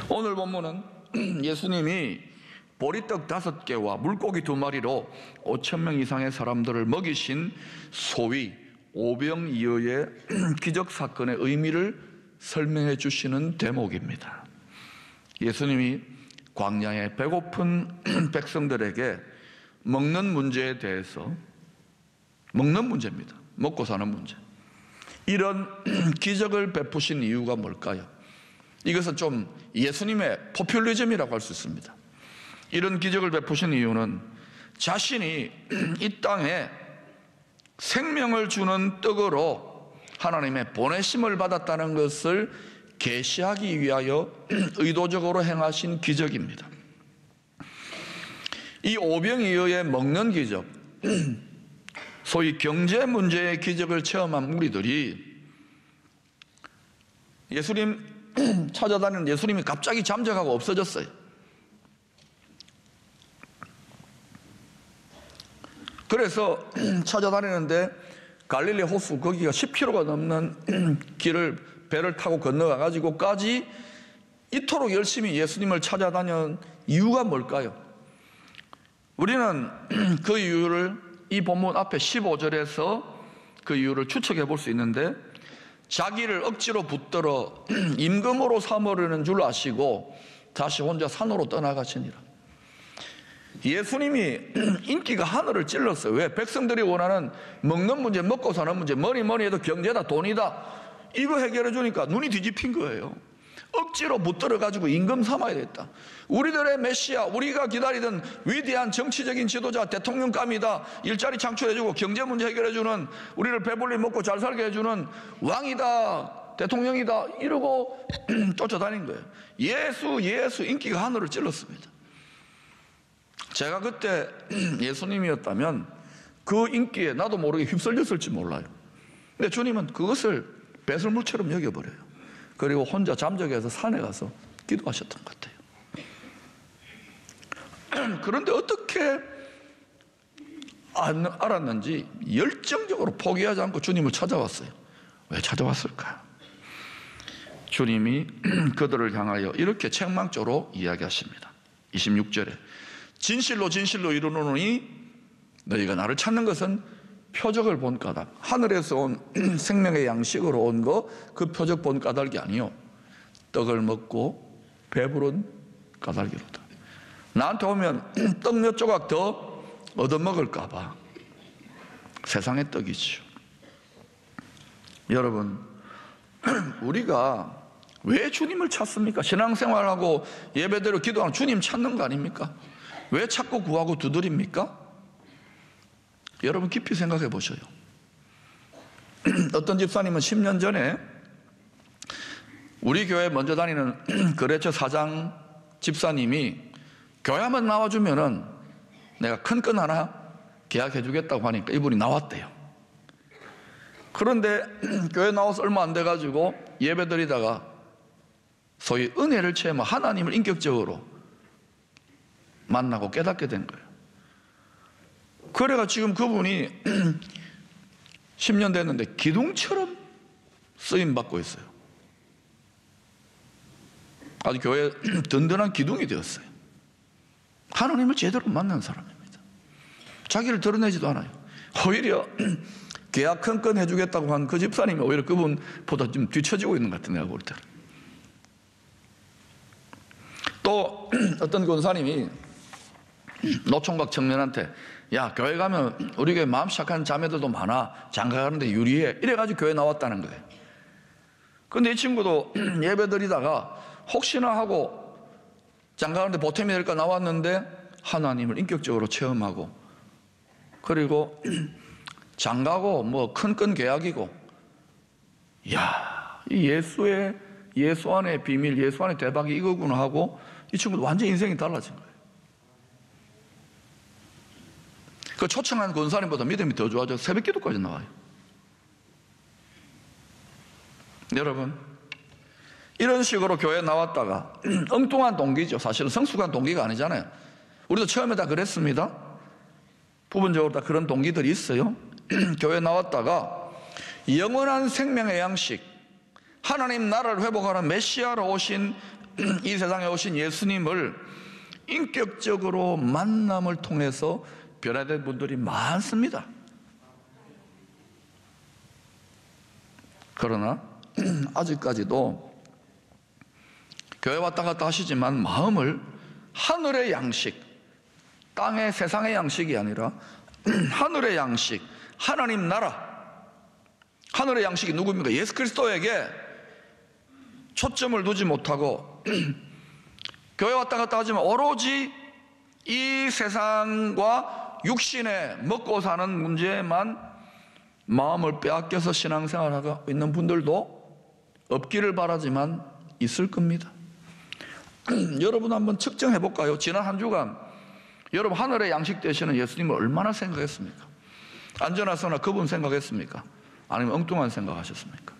오늘 본문은 예수님이 보리떡 5개와 물고기 2마리로 5,000명 이상의 사람들을 먹이신 소위 오병이어의 기적사건의 의미를 설명해 주시는 대목입니다. 예수님이 광야에 배고픈 백성들에게 먹는 문제에 대해서, 먹는 문제입니다. 먹고 사는 문제, 이런 기적을 베푸신 이유가 뭘까요? 이것은 좀 예수님의 포퓰리즘이라고 할 수 있습니다. 이런 기적을 베푸신 이유는 자신이 이 땅에 생명을 주는 떡으로 하나님의 보내심을 받았다는 것을 계시하기 위하여 의도적으로 행하신 기적입니다. 이 오병이어의 먹는 기적, 소위 경제 문제의 기적을 체험한 무리들이 예수님 찾아다니는 예수님이 갑자기 잠적하고 없어졌어요. 그래서 찾아다니는데 갈릴리 호수, 거기가 10km가 넘는 길을 배를 타고 건너가가지고까지 이토록 열심히 예수님을 찾아다니는 이유가 뭘까요? 우리는 그 이유를 이 본문 앞에 15절에서 그 이유를 추측해 볼 수 있는데, 자기를 억지로 붙들어 임금으로 삼으려는 줄 아시고 다시 혼자 산으로 떠나가시니라. 예수님이 인기가 하늘을 찔렀어요. 왜? 백성들이 원하는 먹는 문제, 먹고 사는 문제, 뭐니 해도 경제다, 돈이다, 이거 해결해 주니까 눈이 뒤집힌 거예요. 억지로 붙들어가지고 임금 삼아야 됐다. 우리들의 메시아, 우리가 기다리던 위대한 정치적인 지도자, 대통령감이다, 일자리 창출해주고 경제 문제 해결해주는, 우리를 배불리 먹고 잘 살게 해주는 왕이다, 대통령이다, 이러고 쫓아다닌 거예요. 예수 인기가 하늘을 찔렀습니다. 제가 그때 예수님이었다면 그 인기에 나도 모르게 휩쓸렸을지 몰라요. 근데 주님은 그것을 배설물처럼 여겨버려요. 그리고 혼자 잠적해서 산에 가서 기도하셨던 것 같아요. 그런데 어떻게 알았는지 열정적으로 포기하지 않고 주님을 찾아왔어요. 왜 찾아왔을까? 주님이 그들을 향하여 이렇게 책망조로 이야기하십니다. 26절에 진실로 진실로 이르노니 너희가 나를 찾는 것은 표적을 본 까닭, 하늘에서 온 생명의 양식으로 온 거, 그 표적 본 까닭이 아니요, 떡을 먹고 배부른 까닭이로다. 나한테 오면 떡 몇 조각 더 얻어먹을까 봐. 세상의 떡이죠. 여러분, 우리가 왜 주님을 찾습니까? 신앙생활하고 예배대로 기도하는 주님 찾는 거 아닙니까? 왜 찾고 구하고 두드립니까? 여러분 깊이 생각해 보셔요. 어떤 집사님은 10년 전에 우리 교회 먼저 다니는 거래처 사장 집사님이 교회 한번 나와주면은 내가 큰 건 하나 계약해 주겠다고 하니까 이분이 나왔대요. 그런데 교회 나와서 얼마 안 돼가지고 예배 드리다가 소위 은혜를 체험한, 하나님을 인격적으로 만나고 깨닫게 된 거예요. 그래가 지금 그분이 10년 됐는데 기둥처럼 쓰임 받고 있어요. 아주 교회 든든한 기둥이 되었어요. 하나님을 제대로 만난 사람입니다. 자기를 드러내지도 않아요. 오히려 계약 큰 건 해주겠다고 한 그 집사님이 오히려 그분보다 좀 뒤처지고 있는 것 같아요. 내가 볼 때는. 또 어떤 권사님이 노총각 청년한테, 야, 교회 가면 우리 교회 마음 착한 자매들도 많아, 장가 가는데 유리해, 이래가지고 교회 나왔다는 거예요. 근데 이 친구도 예배 드리다가 혹시나 하고 장가 가는데 보탬이 될까 나왔는데 하나님을 인격적으로 체험하고, 그리고 장가고 뭐 큰 건 계약이고, 야, 이 예수 안의 비밀, 예수 안의 대박이 이거구나 하고 이 친구도 완전 인생이 달라진 거예요. 그 초청한 권사님보다 믿음이 더 좋아져 새벽 기도까지 나와요. 여러분, 이런 식으로 교회에 나왔다가 엉뚱한 동기죠. 사실은 성숙한 동기가 아니잖아요. 우리도 처음에 다 그랬습니다. 부분적으로 다 그런 동기들이 있어요. 교회에 나왔다가 영원한 생명의 양식, 하나님 나라를 회복하는 메시아로 오신 이 세상에 오신 예수님을 인격적으로 만남을 통해서 변화된 분들이 많습니다. 그러나 아직까지도 교회 왔다 갔다 하시지만 마음을 하늘의 양식, 땅의 세상의 양식이 아니라 하늘의 양식, 하나님 나라, 하늘의 양식이 누구입니까? 예수 그리스도에게 초점을 두지 못하고 교회 왔다 갔다 하지만 오로지 이 세상과 육신에 먹고 사는 문제에만 마음을 빼앗겨서 신앙생활하고 있는 분들도 없기를 바라지만 있을 겁니다. 여러분 한번 측정해 볼까요? 지난 한 주간 여러분 하늘의 양식 되시는 예수님을 얼마나 생각했습니까? 안전하서나 그분 생각했습니까? 아니면 엉뚱한 생각하셨습니까?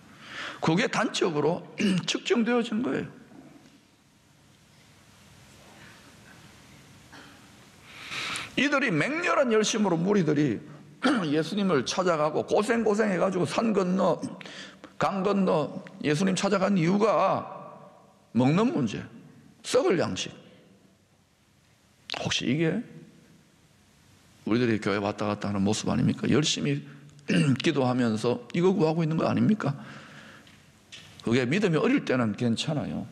그게 단적으로 측정되어진 거예요. 이들이 맹렬한 열심으로 무리들이 예수님을 찾아가고 고생해가지고 산 건너 강 건너 예수님 찾아간 이유가 먹는 문제, 썩을 양식. 혹시 이게 우리들이 교회 왔다 갔다 하는 모습 아닙니까? 열심히 기도하면서 이거 구하고 있는 거 아닙니까? 그게 믿음이 어릴 때는 괜찮아요.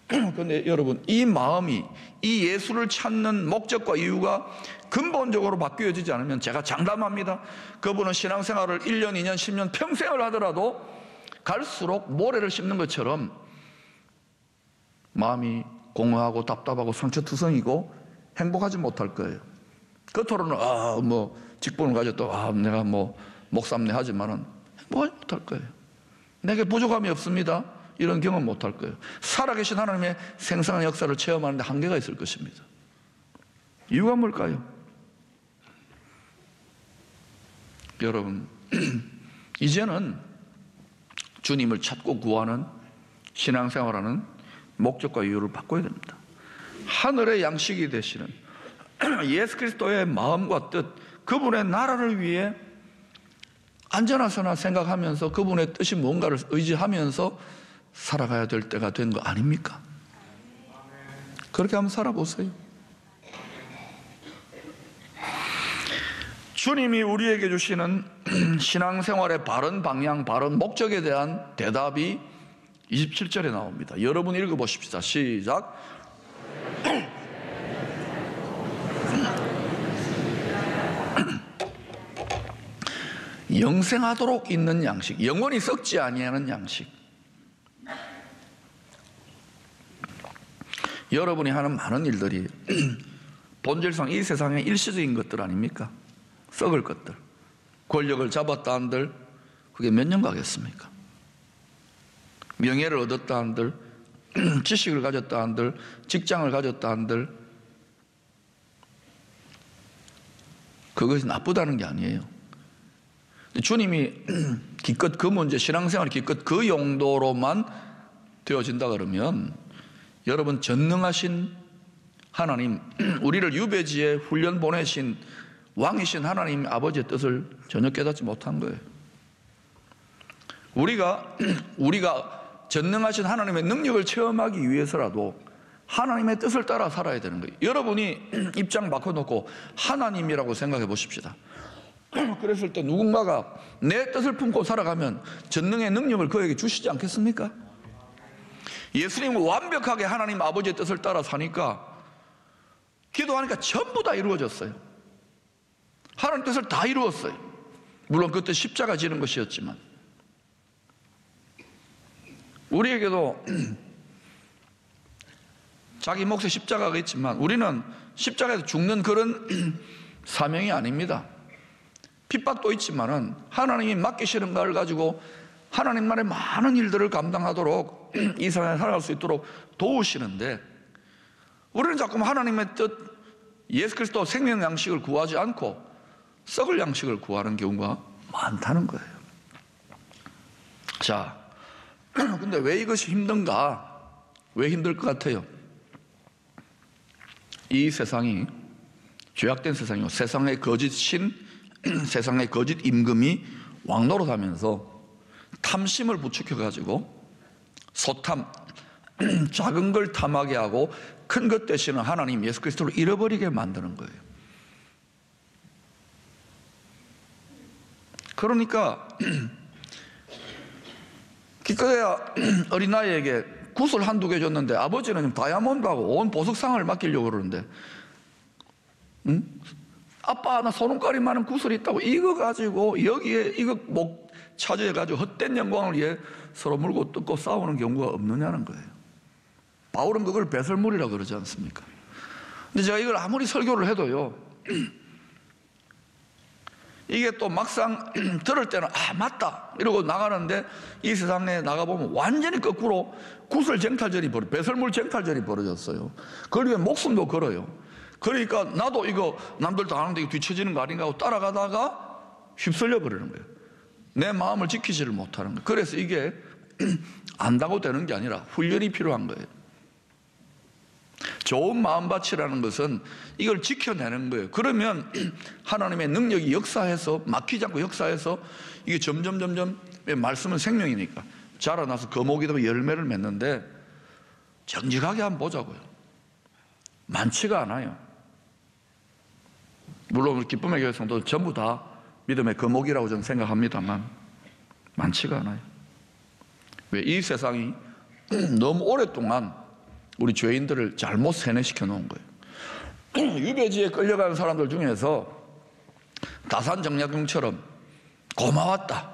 그런데 여러분, 이 마음이 이 예수를 찾는 목적과 이유가 근본적으로 바뀌어지지 않으면 제가 장담합니다. 그분은 신앙생활을 1년, 2년, 10년 평생을 하더라도 갈수록 모래를 씹는 것처럼 마음이 공허하고 답답하고 상처투성이고 행복하지 못할 거예요. 겉으로는 직분을 가졌다, 내가 목삼내 하지만은 행복하지 못할 거예요. 내게 부족함이 없습니다, 이런 경험 못할 거예요. 살아계신 하나님의 생생한 역사를 체험하는데 한계가 있을 것입니다. 이유가 뭘까요? 여러분, 이제는 주님을 찾고 구하는 신앙생활하는 목적과 이유를 바꿔야 됩니다. 하늘의 양식이 되시는 예수 그리스도의 마음과 뜻, 그분의 나라를 위해 안전하서나 생각하면서 그분의 뜻이 뭔가를 의지하면서 살아가야 될 때가 된 거 아닙니까? 그렇게 한번 살아보세요. 주님이 우리에게 주시는 신앙생활의 바른 방향, 바른 목적에 대한 대답이 27절에 나옵니다. 여러분 읽어보십시다. 시작. 영생하도록 있는 양식, 영원히 썩지 아니하는 양식. 여러분이 하는 많은 일들이 본질상 이 세상의 일시적인 것들 아닙니까? 썩을 것들. 권력을 잡았다 한들 그게 몇 년 가겠습니까? 명예를 얻었다 한들, 지식을 가졌다 한들, 직장을 가졌다 한들, 그것이 나쁘다는 게 아니에요. 주님이 기껏 그 문제, 신앙생활이 기껏 그 용도로만 되어진다 그러면 여러분, 전능하신 하나님, 우리를 유배지에 훈련 보내신 왕이신 하나님 아버지의 뜻을 전혀 깨닫지 못한 거예요. 우리가 전능하신 하나님의 능력을 체험하기 위해서라도 하나님의 뜻을 따라 살아야 되는 거예요. 여러분이 입장 바꿔놓고 하나님이라고 생각해 보십시다. 그랬을 때 누군가가 내 뜻을 품고 살아가면 전능의 능력을 그에게 주시지 않겠습니까? 예수님은 완벽하게 하나님 아버지의 뜻을 따라 사니까 기도하니까 전부 다 이루어졌어요. 하나님 뜻을 다 이루었어요. 물론 그때 십자가 지는 것이었지만 우리에게도 자기 몫의 십자가가 있지만 우리는 십자가에서 죽는 그런 사명이 아닙니다. 핍박도 있지만은 하나님이 맡기시는 것을 가지고 하나님만의 많은 일들을 감당하도록 이 세상에 살아갈 수 있도록 도우시는데 우리는 자꾸 하나님의 뜻, 예수 그리스도 생명 양식을 구하지 않고 썩을 양식을 구하는 경우가 많다는 거예요. 자, 근데 왜 이것이 힘든가? 왜 힘들 것 같아요? 이 세상이 죄악된 세상이고 세상의 거짓 신, 세상의 거짓 임금이 왕노릇하면서 탐심을 부추겨가지고 소탐, 작은 걸 탐하게 하고 큰 것 대신에 하나님 예수 그리스도를 잃어버리게 만드는 거예요. 그러니까 기껏해야 어린아이에게 굿을 한두 개 줬는데 아버지는 다이아몬드하고 온 보석상을 맡기려고 그러는데, 아빠 나 소름거리 많은 굿을 있다고 이거 가지고 여기에 이거 목 차지해가지고 헛된 영광을 위해 서로 물고 뜯고 싸우는 경우가 없느냐는 거예요. 바울은 그걸 배설물이라고 그러지 않습니까? 근데 제가 이걸 아무리 설교를 해도요, 이게 또 막상 들을 때는 아 맞다 이러고 나가는데, 이 세상에 나가보면 완전히 거꾸로 구슬 쟁탈전이 배설물 쟁탈전이 벌어졌어요. 그걸 위해 목숨도 걸어요. 그러니까 나도 이거 남들 다 하는데 이거 뒤처지는 거 아닌가 하고 따라가다가 휩쓸려 버리는 거예요. 내 마음을 지키지를 못하는 거예요. 그래서 이게 안다고 되는 게 아니라 훈련이 필요한 거예요. 좋은 마음밭이라는 것은 이걸 지켜내는 거예요. 그러면 하나님의 능력이 역사해서, 막히지 않고 역사해서 이게 점점 말씀은 생명이니까 자라나서 거목이 되고 열매를 맺는데, 정직하게 한번 보자고요. 많지가 않아요. 물론 기쁨의 교회 성도들 전부 다 믿음의 거목이라고 저는 생각합니다만 많지가 않아요. 왜? 이 세상이 너무 오랫동안 우리 죄인들을 잘못 세뇌시켜 놓은 거예요. 유배지에 끌려가는 사람들 중에서 다산정약용처럼 고마웠다,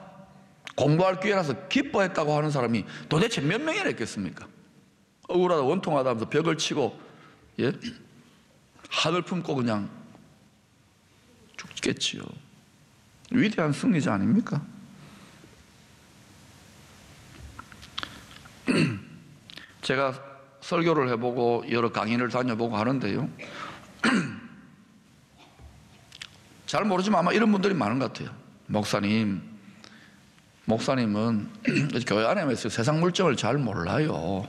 공부할 기회라서 기뻐했다고 하는 사람이 도대체 몇 명이나 있겠습니까? 억울하다 원통하다 하면서 벽을 치고, 예? 하늘 품고 그냥 죽겠지요. 위대한 승리자 아닙니까? 제가 설교를 해보고 여러 강의를 다녀보고 하는데요, 잘 모르지만 아마 이런 분들이 많은 것 같아요. 목사님은 교회 안에 있어요. 세상 물정을 잘 몰라요.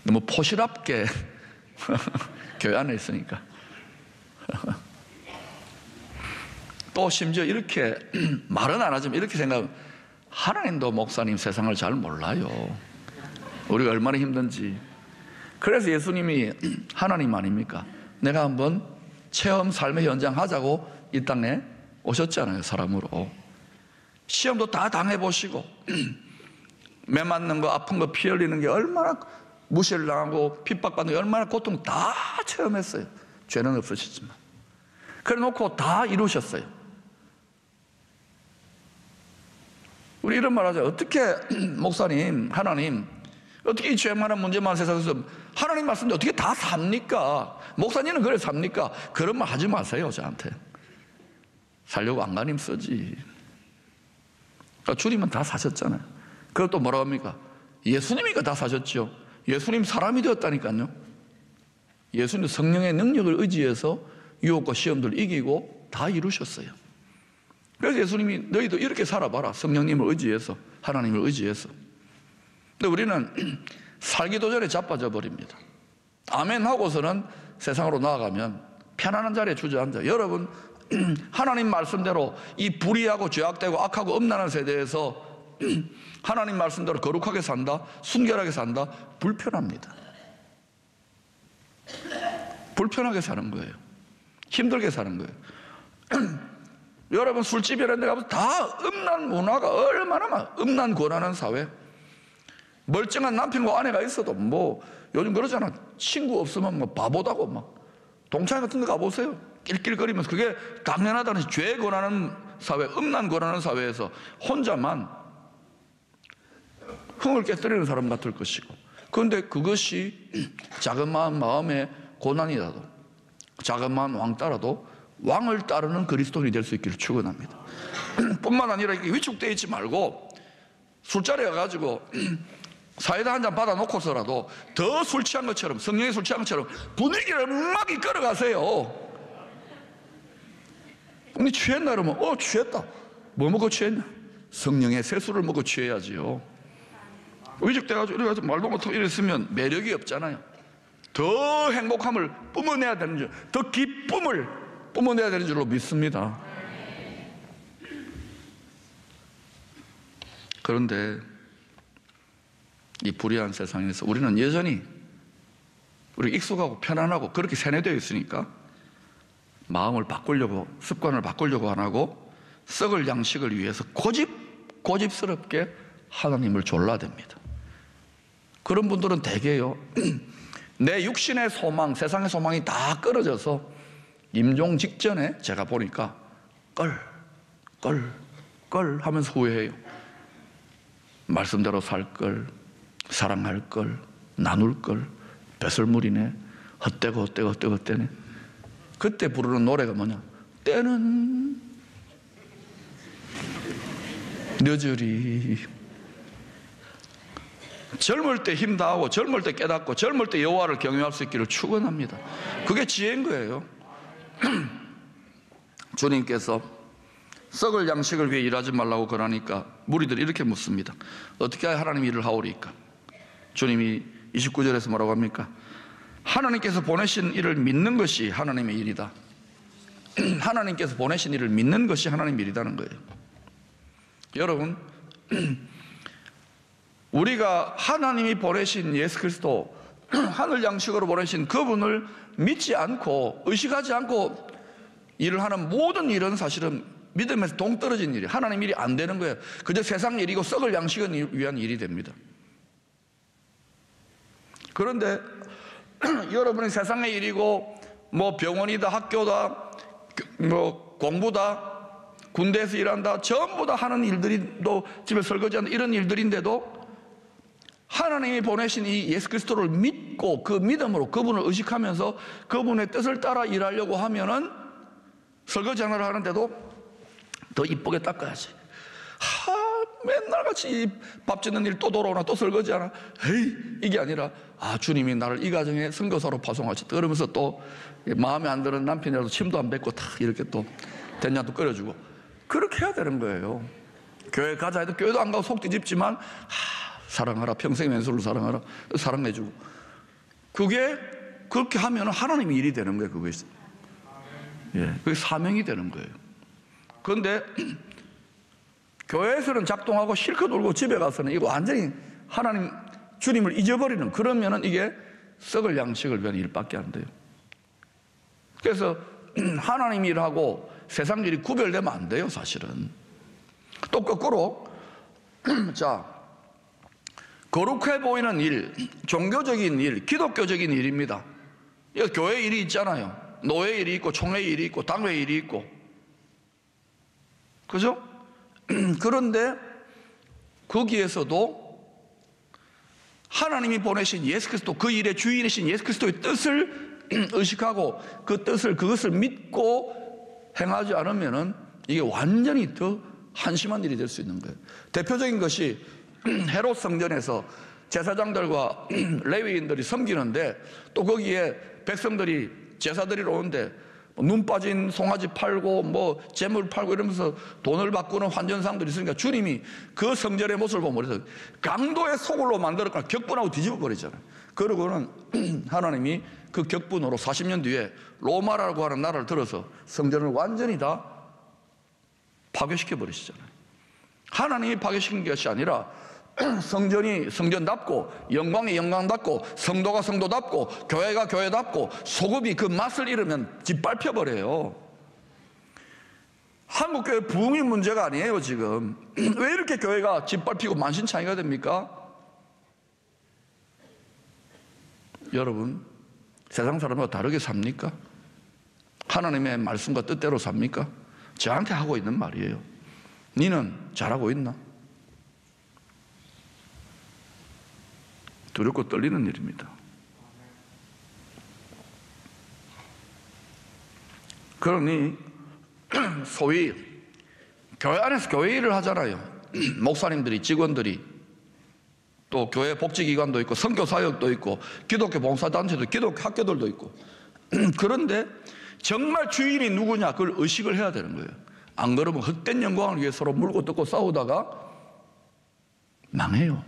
너무 포실합게 교회 안에 있으니까. 또 심지어 이렇게 말은 안 하지만 이렇게 생각하면, 하나님도 목사님 세상을 잘 몰라요. 우리가 얼마나 힘든지. 그래서 예수님이 하나님 아닙니까? 내가 한번 체험 삶의 현장 하자고 이 땅에 오셨잖아요. 사람으로. 시험도 다 당해보시고 매 맞는 거, 아픈 거, 피 흘리는 게 얼마나 무시를 당하고 핍박받는 게 얼마나 고통 다 체험했어요. 죄는 없으시지만. 그래 놓고 다 이루셨어요. 우리 이런 말 하죠. 어떻게 목사님, 하나님 어떻게 이 죄 많은 문제만 세상에서 하나님 말씀인데 어떻게 다 삽니까? 목사님은 그래 삽니까? 그런 말 하지 마세요. 저한테. 살려고 안간힘 쓰지. 그러니까 주님은 다 사셨잖아요. 그것도 뭐라고 합니까? 예수님이 다 사셨죠. 예수님 사람이 되었다니까요. 예수님 성령의 능력을 의지해서 유혹과 시험들을 이기고 다 이루셨어요. 그래서 예수님이 너희도 이렇게 살아봐라. 성령님을 의지해서, 하나님을 의지해서. 근데 우리는 살기도 전에 자빠져 버립니다. 아멘 하고서는 세상으로 나아가면 편안한 자리에 주저앉아. 여러분, 하나님 말씀대로 이 불의하고 죄악되고 악하고 음란한 세대에서 하나님 말씀대로 거룩하게 산다, 순결하게 산다, 불편합니다. 불편하게 사는 거예요. 힘들게 사는 거예요. 여러분, 술집 이런 데 가면 다 음란 문화가 얼마나 많아. 음란 권하는 사회. 멀쩡한 남편과 아내가 있어도 뭐 요즘 그러잖아. 친구 없으면 뭐 바보다고 막. 동창회 같은 데 가보세요. 낄낄거리면서 그게 당연하다는 죄 권하는 사회, 음란 권하는 사회에서 혼자만 흥을 깨뜨리는 사람 같을 것이고, 그런데 그것이 작은 마음의 고난이라도, 작은 마음 왕 따라도 왕을 따르는 그리스도인이 될 수 있기를 축원합니다. 뿐만 아니라 이렇게 위축되어 있지 말고 술자리에 가가지고 사이다 한 잔 받아놓고서라도 더 술 취한 것처럼, 성령의 술 취한 것처럼 분위기를 막 이끌어가세요. 근데 취했나 그러면 취했다. 뭐 먹고 취했냐? 성령의 세수를 먹고 취해야지요. 위축돼가지고 이래가지고 말도 못하고 이랬으면 매력이 없잖아요. 더 행복함을 뿜어내야 되는 줄, 더 기쁨을 뿜어내야 되는 줄로 믿습니다. 그런데 이 불의한 세상에서 우리는 여전히 우리 익숙하고 편안하고 그렇게 세뇌되어 있으니까 마음을 바꾸려고, 습관을 바꾸려고 안 하고 썩을 양식을 위해서 고집스럽게 하나님을 졸라댑니다. 그런 분들은 대개요, 내 육신의 소망, 세상의 소망이 다 끊어져서 임종 직전에 제가 보니까 껄 하면서 후회해요. 말씀대로 살 걸, 사랑할 걸, 나눌 걸, 배설물이네, 헛되네. 그때 부르는 노래가 뭐냐? 때는 늦으리. 젊을 때 힘 다하고 젊을 때 깨닫고 젊을 때 여호와를 경외할 수 있기를 축원합니다. 그게 지혜인 거예요. 주님께서 썩을 양식을 위해 일하지 말라고 그러니까 무리들이 이렇게 묻습니다. 어떻게 하여 하나님 일을 하오리까? 주님이 29절에서 뭐라고 합니까? 하나님께서 보내신 일을 믿는 것이 하나님의 일이다. 하나님께서 보내신 일을 믿는 것이 하나님의 일이라는 거예요. 여러분, 우리가 하나님이 보내신 예수 그리스도, 하늘 양식으로 보내신 그분을 믿지 않고 의식하지 않고 일을 하는 모든 일은 사실은 믿음에서 동떨어진 일이에요. 하나님 일이 안 되는 거예요. 그저 세상 일이고 썩을 양식을 위한 일이 됩니다. 그런데 여러분이 세상의 일이고 뭐 병원이다, 학교다, 뭐 공부다, 군대에서 일한다, 전부 다 하는 일들이, 또 집에 설거지한다, 이런 일들인데도 하나님이 보내신 이 예수 그리스도를 믿고 그 믿음으로 그분을 의식하면서 그분의 뜻을 따라 일하려고 하면은 설거지 하나를 하는데도 더 이쁘게 닦아야지. 맨날 같이 밥 짓는 일 또 돌아오나, 또 설거지 하나. 에이, 이게 아니라, 주님이 나를 이 가정에 선교사로 파송하셨다. 그러면서 또 마음에 안 드는 남편이라도 침도 안 뱉고 탁 이렇게 또 된장도 끓여주고. 그렇게 해야 되는 거예요. 교회 가자 해도 교회도 안 가고 속 뒤집지만, 사랑하라, 평생 왼수를 사랑하라, 사랑해주고. 그게 그렇게 하면 하나님의 일이 되는 거예요. 그것이. 그게 사명이 되는 거예요. 그런데 교회에서는 작동하고 실컷 울고 집에 가서는 이거 완전히 하나님, 주님을 잊어버리는, 그러면은 이게 썩을 양식을 위한 일밖에 안 돼요. 그래서 하나님 일하고 세상 일이 구별되면 안 돼요, 사실은. 또 거꾸로, 자, 거룩해 보이는 일, 종교적인 일, 기독교적인 일입니다. 이거 교회 일이 있잖아요. 노회 일이 있고, 총회 일이 있고, 당회 일이 있고. 그죠? 그런데 거기에서도 하나님이 보내신 예수 그리스도, 그 일의 주인이신 예수 그리스도의 뜻을 의식하고 그것을 믿고 행하지 않으면은 이게 완전히 더 한심한 일이 될 수 있는 거예요. 대표적인 것이 헤롯 성전에서 제사장들과 레위인들이 섬기는데, 또 거기에 백성들이 제사 드리러 오는데 눈 빠진 송아지 팔고 뭐 재물 팔고 이러면서 돈을 바꾸는 환전상들이 있으니까 주님이 그 성전의 모습을 보면 그래서 강도의 소굴로 만들었거나 격분하고 뒤집어 버리잖아요. 그러고는 하나님이 그 격분으로 40년 뒤에 로마라고 하는 나라를 들어서 성전을 완전히 다 파괴시켜 버리시잖아요. 하나님이 파괴시킨 것이 아니라 성전이 성전답고, 영광이 영광답고, 성도가 성도답고, 교회가 교회답고, 소급이 그 맛을 잃으면 짓밟혀버려요. 한국교회 부흥이 문제가 아니에요. 지금 왜 이렇게 교회가 짓밟히고 만신창이가 됩니까? 여러분, 세상 사람과 다르게 삽니까? 하나님의 말씀과 뜻대로 삽니까? 저한테 하고 있는 말이에요. 니는 잘하고 있나? 두렵고 떨리는 일입니다. 그러니 소위 교회 안에서 교회 일을 하잖아요. 목사님들이, 직원들이, 또 교회 복지기관도 있고 선교사역도 있고 기독교 봉사단체도, 기독교 학교들도 있고. 그런데 정말 주인이 누구냐, 그걸 의식을 해야 되는 거예요. 안 그러면 헛된 영광을 위해 서로 물고 뜯고 싸우다가 망해요.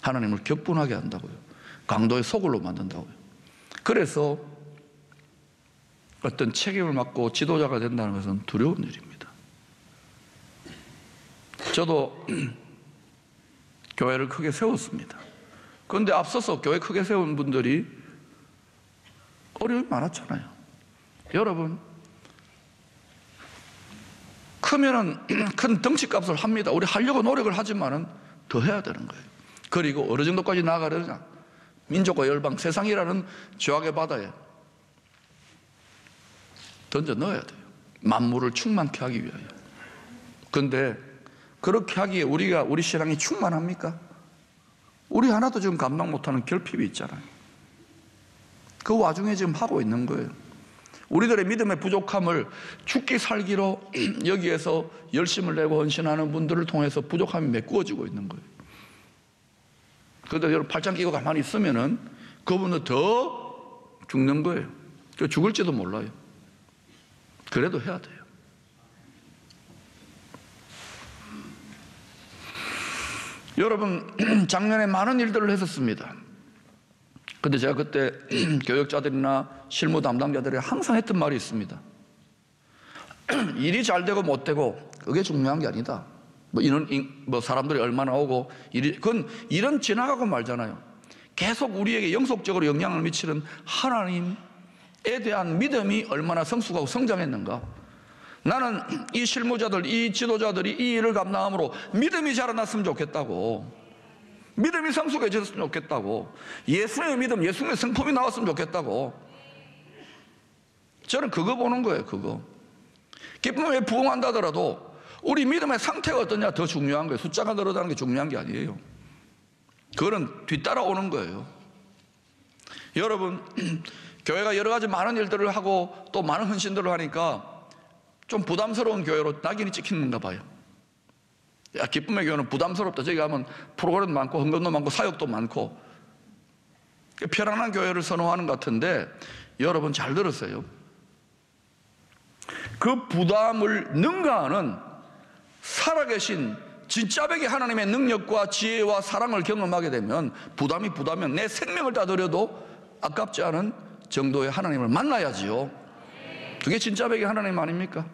하나님을 격분하게 한다고요. 강도의 소굴로 만든다고요. 그래서 어떤 책임을 맡고 지도자가 된다는 것은 두려운 일입니다. 저도 교회를 크게 세웠습니다. 그런데 앞서서 교회 크게 세운 분들이 어려움이 많았잖아요. 여러분, 크면은 큰 덩치값을 합니다. 우리 하려고 노력을 하지만은 더 해야 되는 거예요. 그리고 어느 정도까지 나아가려냐? 민족과 열방, 세상이라는 죄악의 바다에 던져 넣어야 돼요. 만물을 충만케 하기 위하여. 그런데 그렇게 하기에 우리 신앙이 충만합니까? 우리 하나도 지금 감당 못하는 결핍이 있잖아요. 그 와중에 지금 하고 있는 거예요. 우리들의 믿음의 부족함을 죽기 살기로 여기에서 열심을 내고 헌신하는 분들을 통해서 부족함이 메꾸어지고 있는 거예요. 그런데 여러분 팔짱 끼고 가만히 있으면은 그분은 더 죽는 거예요. 죽을지도 몰라요. 그래도 해야 돼요. 여러분, 작년에 많은 일들을 했었습니다. 근데 제가 그때 교역자들이나 실무 담당자들이 항상 했던 말이 있습니다. 일이 잘 되고 못 되고 그게 중요한 게 아니다. 뭐 사람들이 얼마나 오고 그건 일은 지나가고 말잖아요. 계속 우리에게 영속적으로 영향을 미치는 하나님에 대한 믿음이 얼마나 성숙하고 성장했는가. 나는 이 실무자들, 이 지도자들이 이 일을 감당함으로 믿음이 자라났으면 좋겠다고, 믿음이 성숙해졌으면 좋겠다고, 예수님의 믿음, 예수님의 성품이 나왔으면 좋겠다고. 저는 그거 보는 거예요. 그거. 기쁨에 부응한다 하더라도 우리 믿음의 상태가 어떠냐 더 중요한 거예요. 숫자가 늘어나는 게 중요한 게 아니에요. 그거는 뒤따라오는 거예요. 여러분, 교회가 여러 가지 많은 일들을 하고 또 많은 헌신들을 하니까 좀 부담스러운 교회로 낙인이 찍히는가 봐요. 야, 기쁨의 교회는 부담스럽다. 저기 가면 프로그램도 많고 헌금도 많고 사역도 많고 편안한 교회를 선호하는 것 같은데, 여러분 잘 들으세요. 그 부담을 능가하는 살아계신 진짜백의 하나님의 능력과 지혜와 사랑을 경험하게 되면 부담이면 내 생명을 따드려도 아깝지 않은 정도의 하나님을 만나야지요. 그게 진짜백의 하나님 아닙니까?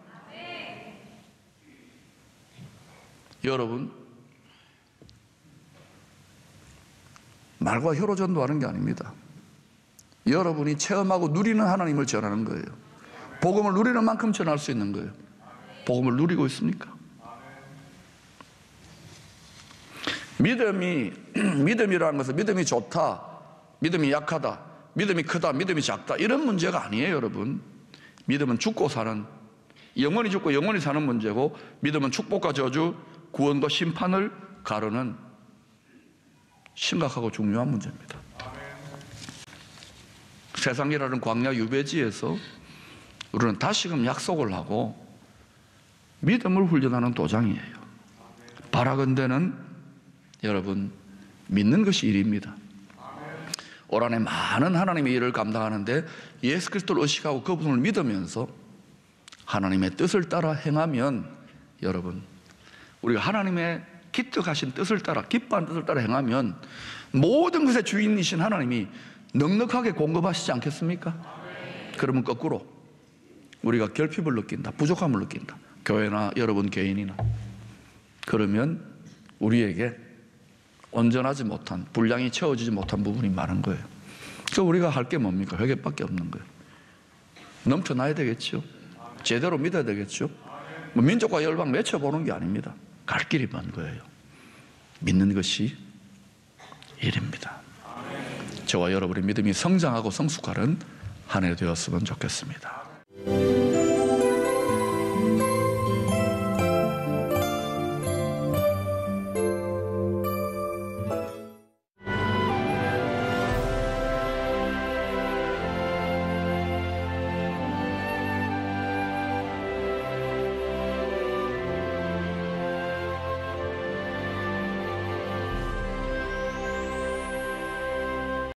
여러분, 말과 혀로 전도하는 게 아닙니다. 여러분이 체험하고 누리는 하나님을 전하는 거예요. 복음을 누리는 만큼 전할 수 있는 거예요. 복음을 누리고 있습니까? 믿음이라는 것은 믿음이 좋다, 믿음이 약하다, 믿음이 크다, 믿음이 작다, 이런 문제가 아니에요. 여러분, 믿음은 죽고 사는, 영원히 죽고 영원히 사는 문제고, 믿음은 축복과 저주, 구원과 심판을 가르는 심각하고 중요한 문제입니다. 세상이라는 광야 유배지에서 우리는 다시금 약속을 하고 믿음을 훈련하는 도장이에요. 바라건대는 여러분, 믿는 것이 일입니다. 올 한해 많은 하나님의 일을 감당하는데 예수 그리스도를 의식하고 그분을 믿으면서 하나님의 뜻을 따라 행하면, 여러분, 우리가 하나님의 기특하신 뜻을 따라, 기뻐한 뜻을 따라 행하면 모든 것의 주인이신 하나님이 넉넉하게 공급하시지 않겠습니까? 그러면 거꾸로 우리가 결핍을 느낀다, 부족함을 느낀다, 교회나 여러분 개인이나. 그러면 우리에게 온전하지 못한, 분량이 채워지지 못한 부분이 많은 거예요. 그래서 우리가 할 게 뭡니까? 회개밖에 없는 거예요. 넘쳐나야 되겠죠. 제대로 믿어야 되겠죠. 뭐 민족과 열방 맺혀보는 게 아닙니다. 갈 길이 먼 거예요. 믿는 것이 일입니다. 저와 여러분의 믿음이 성장하고 성숙하는 한 해 되었으면 좋겠습니다.